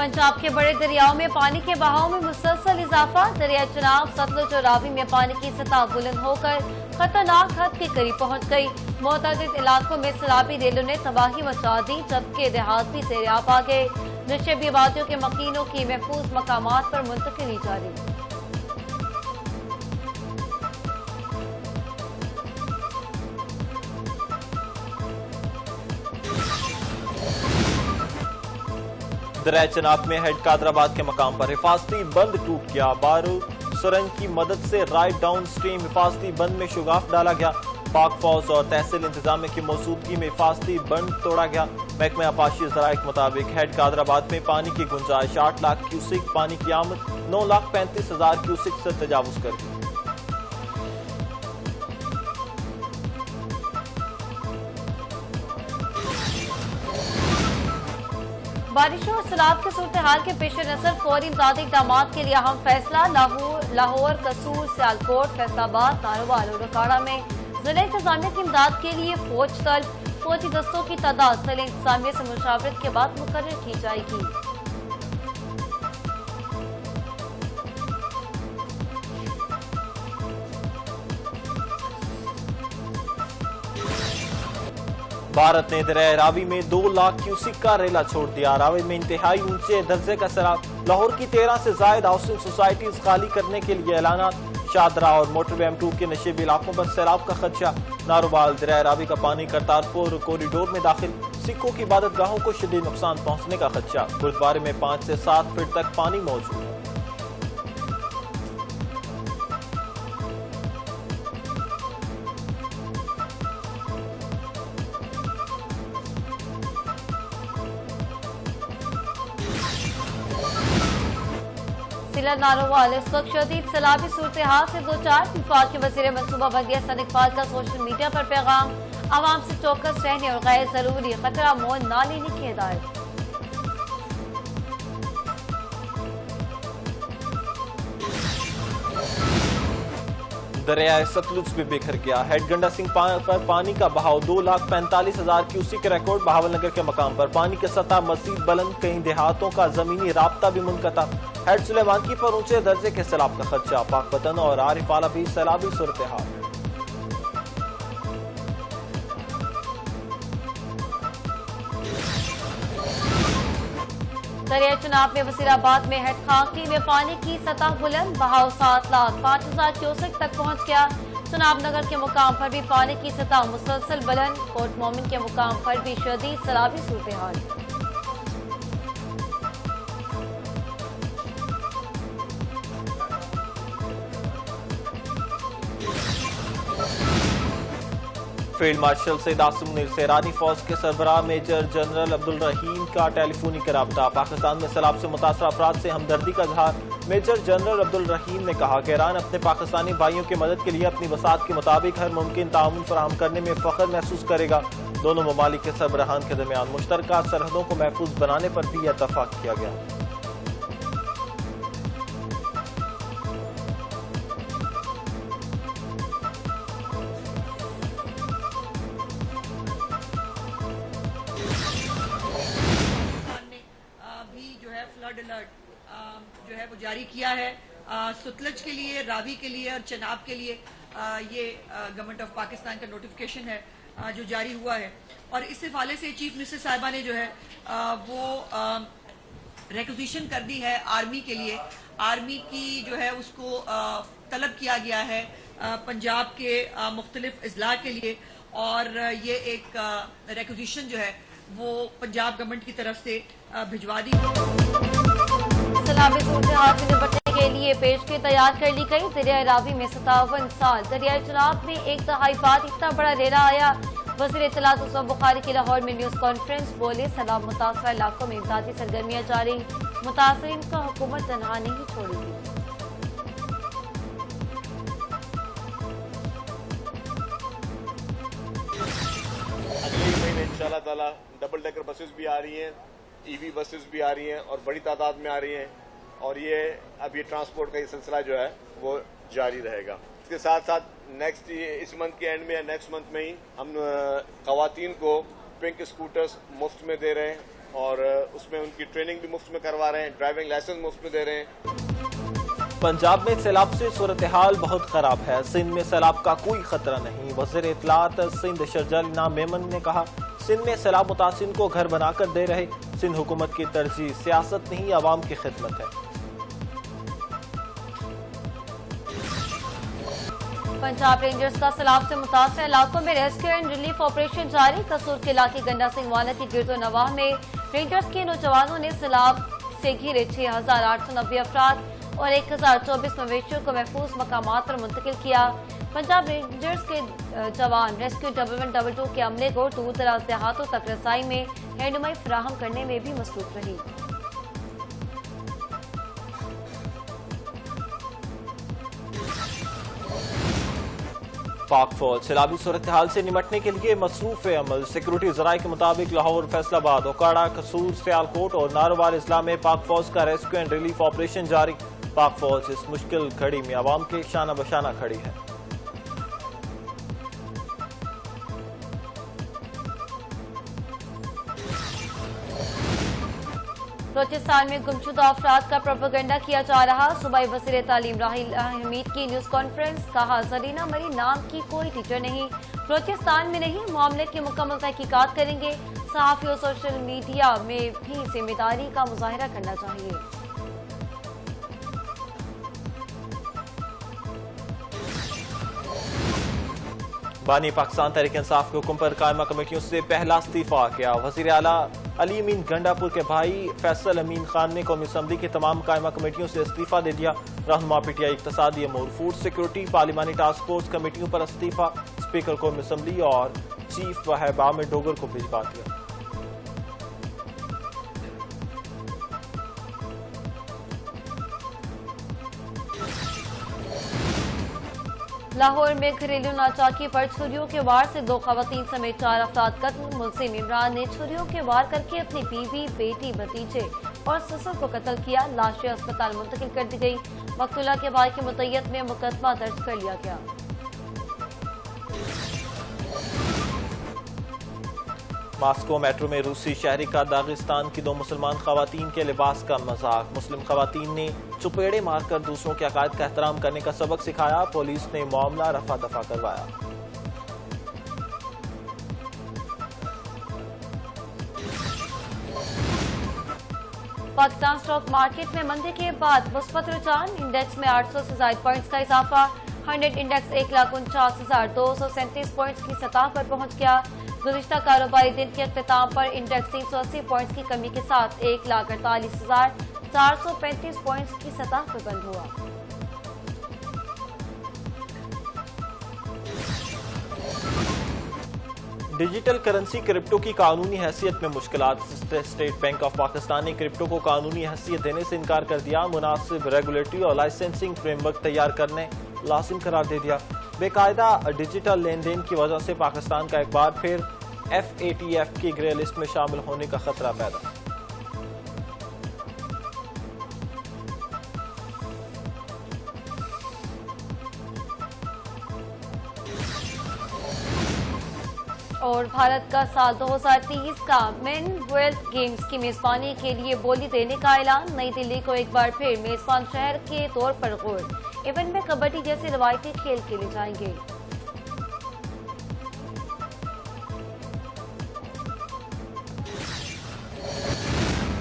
पंजाब के बड़े दरियाओं में पानी के बहाव में मुसलसल इजाफा। दरिया चनाब, सतलुज और रावी में पानी की सतह बुलंद होकर खतरनाक हद के करीब पहुंच गई। मुतअद्दिद इलाकों में सैलाबी रेलों ने तबाही मचा दी, जबकि देहात भी सैराब आ गए। नशेबी आबादियों के मकीनों की महफूज मकामात पर मुंतकिली जारी। दरिया चनाब में हेड कादराबाद के मकाम पर हिफाजती बंद टूट गया। बारूद सुरंग की मदद से राइट डाउन स्ट्रीम हिफाजती बंद में शुगाफ डाला गया। पाक फौज और तहसील इंतजामिया की मौजूदगी में हिफाजती बंद तोड़ा गया। महकमा आपाशी ज़राए के मुताबिक हेड कादराबाद में पानी की गुंजाइश 8 लाख क्यूसिक, पानी की आमद 9,35,000 क्यूसिक से तजावुज कर गई। बारिशों और सैलाब के सूरत हाल के पेश नजर फौरी इमदादी इक़दामात के लिए अहम फैसला। लाहौर, कसूर, सियालकोट, फैसलाबाद, नारोवाल और रकाड़ा में जिला इंतजामिया की इमदाद के लिए फौज तलब। फौजी दस्तों की तादाद जिला इंतजामिया से मुशावरत के बाद मुकर्रर की जाएगी। भारत ने दरिया रावी में 2 लाख क्यूसिक का रेला छोड़ दिया। रावी में इंतहाई ऊंचे दर्जे का सैलाब। लाहौर की 13 से जायद हाउसिंग सोसाइटीज खाली करने के लिए ऐलानात। शादरा और मोटरवे M2 के नशेबी इलाकों पर सैलाब का खदशा। नारोवाल दरिया रावी का पानी करतारपुर कॉरिडोर में दाखिल। सिखों की इबादत गाहों को शदीद नुकसान पहुंचने का खदशा। गुरुद्वारे में 5 से 7 फीट तक पानी मौजूद। जिला नारोवाल इस वक्त शदीद सैलाबी सूरत हाल से दो चार। वफाक के वज़ीर मनसूबा बंदी हसन इकबाल का सोशल मीडिया पर पैगाम। आवाम से चौकस रहने और गैर जरूरी खतरा मोल न लेने की हिदायत। दरिया सतलुज में बिखर गया। हेड गंडा सिंह पर पानी का बहाव 2,45,000 क्यूसिक रिकॉर्ड। बहावलनगर के मकाम पर पानी की सतह मजीद बुलंद। कई देहातों का जमीनी राब्ता भी मुनक़ता। हेड सुलेमानकी पर ऊंचे दर्जे के सैलाब का खदशा। पाकपतन और आरिफ आला भी सैलाबी सूरत हाल। दरिया चनाब में वसीराबाद में हेड खाकी में पानी की सतह बुलंद। बहाव 7,05,000 क्यूसेक तक पहुंच गया। चनाब नगर के मुकाम पर भी पानी की सतह मुसलसल बुलंद। कोट मोमिन के मुकाम पर भी शदीद सैलाबी सूरत हाल। फील्ड मार्शल सैयद आसिम मुनीर से ईरानी फौज के सरबराह मेजर जनरल अब्दुल रहीम का टेलीफोनिक राब्ता। पाकिस्तान में सैलाब से मुतासर अफराद से हमदर्दी का इजहार। मेजर जनरल अब्दुल रहीम ने कहा कि ईरान अपने पाकिस्तानी भाइयों की मदद के लिए अपनी वसात के मुताबिक हर मुमकिन ताउन फराहम करने में फख्र महसूस करेगा। दोनों ममालिक के सरबराहान के दरमियान मुश्तरका सरहदों को महफूज बनाने पर भी इत्तफाक किया गया। फ्लड अलर्ट जो है वो जारी किया है सतलज के लिए, रावी के लिए और चनाब के लिए। ये गवर्नमेंट ऑफ पाकिस्तान का नोटिफिकेशन है जो जारी हुआ है। और इस हवाले से चीफ मिनिस्टर साहिबा ने जो है वो रिक्वेजिशन कर दी है आर्मी के लिए। आर्मी की जो है उसको तलब किया गया है पंजाब के मुख्तलिफ अजला के लिए। और ये एक रिक्वेजिशन जो है वो पंजाब गवर्नमेंट की तरफ से भिजवा दी। सैलाबी सूरत हाल से निपटने के लिए पेशगी तैयार कर ली गई। दरिया रावी में 57 साल। दरिया चनाब में 1 दहाई बाद इतना बड़ा रेला आया। वज़ीर इत्तलात उसमा बुखारी की लाहौर में न्यूज कॉन्फ्रेंस। बोले सैलाब मुतासर इलाकों में इमदादी सरगर्मियां जारी। मुतासरीन को हुकूमत तनहा नहीं छोड़ेगी। अगले महीने इंशाल्लाह ताला डबल डेकर बसेस भी आ रही हैं, ईवी बसेस भी आ रही हैं और बड़ी तादाद में आ रही हैं। और ये अब ये ट्रांसपोर्ट का ये सिलसिला जो है वो जारी रहेगा। इसके साथ साथ नेक्स्ट इस मंथ के एंड में या नेक्स्ट मंथ में ही हम खवातीन को पिंक स्कूटर्स मुफ्त में दे रहे हैं। اور اس میں ان کی ٹریننگ بھی مفت میں کروا رہے ہیں, ڈرائیونگ لائسنس مفت میں دے رہے ہیں. پنجاب میں سیلاب سے صورتحال بہت خراب ہے, سندھ میں سیلاب کا کوئی خطرہ نہیں. وزیر اطلاعات سندھ شرجیل نام میمن نے کہا سندھ میں سیلاب متاثرین کو گھر بنا کر دے رہے. سندھ حکومت کی ترجیح سیاست نہیں عوام کی خدمت ہے. پنجاب رینجرز کا سیلاب سے متاثرہ علاقوں میں ریسکیو اینڈ ریلیف آپریشن جاری. قصور کے علاقے گنڈا سنگھ والا کی گرد و نواح میں رینجرز کے نوجوانوں نے سیلاب سے گھرے 6,890 افراد اور 1,024 مویشیوں کو محفوظ مقامات پر منتقل کیا. پنجاب رینجرز کے جوان ریسکیو 1122 کے عملے کو دور دراز دیہاتوں تک رسائی میں رہنمائی فراہم کرنے میں بھی مصروف رہی. پاک فوج سیلابی صورتحال سے نمٹنے کے لیے مصروف عمل. سیکورٹی ذرائع کے مطابق لاہور, فیصل آباد, اوکاڑا, قصور, سیالکوٹ اور ناروال اضلاع میں پاک فوج کا ریسکیو اینڈ ریلیف آپریشن جاری. پاک فوج اس مشکل گھڑی میں عوام کے شانہ بشانہ کھڑی ہے. بلوچستان میں گمشدہ افراد کا پروپیگنڈا کیا جا رہا. صوبائی وزیر تعلیم راحیل حمید کی نیوز کانفرنس. کہا زرینہ مری نام کی کوئی ٹیچر نہیں, بلوچستان میں نہیں, معاملے کی مکمل تحقیقات کریں گے. صحافی اور سوشل میڈیا میں بھی ذمہ داری کا مظاہرہ کرنا چاہیے. بانی پاکستان تحریک انصاف کے حکم پر قائمہ کمیٹیوں سے پہلا استعفیٰ کیا. وزیر اعلیٰ علی امین گنڈا پور کے بھائی فیصل امین خان نے قومی اسمبلی کی تمام قائمہ کمیٹیوں سے استعفیٰ دے دیا. رہنما پی ٹی آئی اقتصادی امور, فوڈ سیکورٹی, پارلیمانی ٹاسک فورس کمیٹیوں پر استعفیٰ. اسپیکر قومی اسمبلی اور چیف وہب عامر ڈوگر کو بھجوا دیا. لاہور میں گھریلو ناچاکی پر چھریوں کے وار سے 2 خواتین سمیت 4 افراد قتل. ملزم عمران نے چھریوں کے وار کر کے اپنی بیوی, بیٹی, بھتیجے اور سسر کو قتل کیا. لاشیں اسپتال منتقل کر دی گئی. مقتولہ کے بھائی کی مطیت میں مقدمہ درج کر لیا گیا. ماسکو میٹرو میں روسی شہری کا داغستان کی 2 مسلمان خواتین کے لباس کا مذاق. مسلم خواتین نے چپیڑے مار کر دوسروں کے عقائد کا احترام کرنے کا سبق سکھایا. پولیس نے معاملہ رفع دفع کروایا. پاکستان اسٹاک مارکیٹ میں مندی کے بعد مثبت رجحان. انڈیکس میں 800 سے زائد پوائنٹس کا اضافہ. 100 انڈیکس 1,49,237 پوائنٹس کی سطح پر پہنچ گیا. گزشتہ کاروباری دن کے اختتام پر انڈیکس 380 پوائنٹس کی کمی کے ساتھ 1,48,435 پوائنٹس کی سطح پر بند ہوا. ڈیجیٹل کرنسی کرپٹو کی قانونی حیثیت میں مشکلات. اسٹیٹ بینک آف پاکستان نے کرپٹو کو قانونی حیثیت دینے سے انکار کر دیا. مناسب ریگولیٹری اور لائسنسنگ فریم ورک تیار کرنے لازم قرار دے دیا. بے قاعدہ ڈیجیٹل لین دین کی وجہ سے پاکستان کا ایک بار پھر FATF کی گرے لسٹ میں شامل ہونے کا خطرہ پیدا. اور بھارت کا سال 2030 کا مین ورلڈ گیمز کی میزبانی کے لیے بولی دینے کا اعلان. نئی دلی کو ایک بار پھر میزبان شہر کے طور پر غور. ایونٹ میں کبڈی جیسے روایتی کھیل کھیلے جائیں گے.